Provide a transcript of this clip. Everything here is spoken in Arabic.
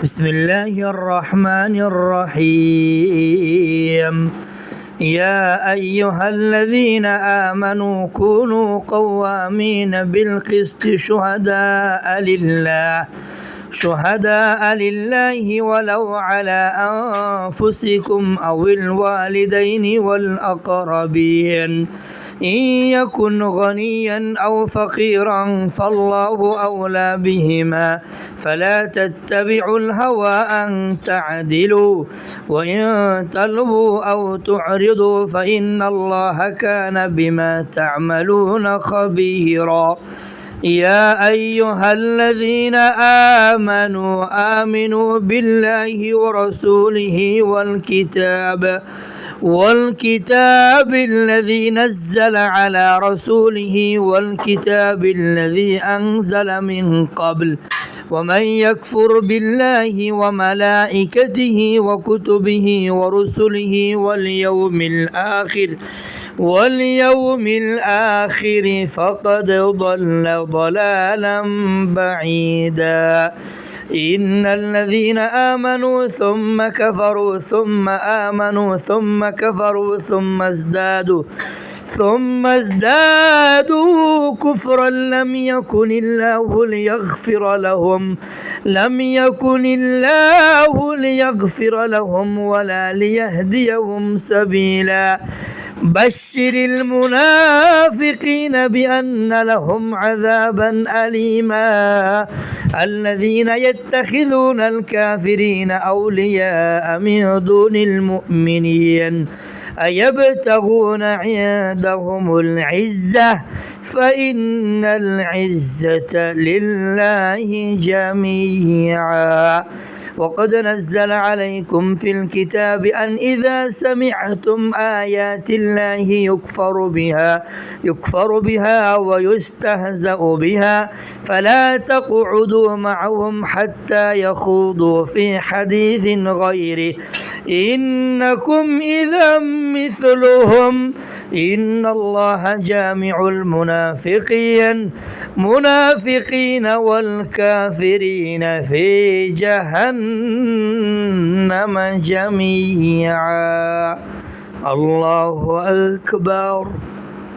بسم الله الرحمن الرحيم يا أيها الذين آمنوا كونوا قوامين بالقسط شهداء لله ولو على أنفسكم أو الوالدين والأقربين إن يكن غنيا أو فقيرا فالله أولى بهما فلا تتبعوا الهوى أن تعدلوا وإن تلووا أو تعرضوا فإن الله كان بما تعملون خبيرا يا أيها الذين آمنوا بالله ورسوله والكتاب الذي نزل على رسوله والكتاب الذي أنزل من قبل ومن يكفر بالله وملائكته وكتبه ورسله واليوم الآخر فقد ضل ضلالا بعيدا إن الذين آمنوا ثم كفروا ثم آمنوا ثم كفروا ثم ازدادوا كفرا لم يكن الله ليغفر لهم ولا ليهديهم سبيلا بشر المنافقين بأن لهم عذابا أليما الذين يتخذون الكافرين أولياء من دون المؤمنين أيبتغون عندهم العزة فإن العزة لله جميعا وقد نزل عليكم في الكتاب أن إذا سمعتم آيات الله يكفر بها ويستهزأ بها فلا تقعدوا معهم حتى يخوضوا في حديث غيره إنكم إذا مثلهم إن الله جامع المنافقين والكافرين في جهنم جميعا الله أكبر.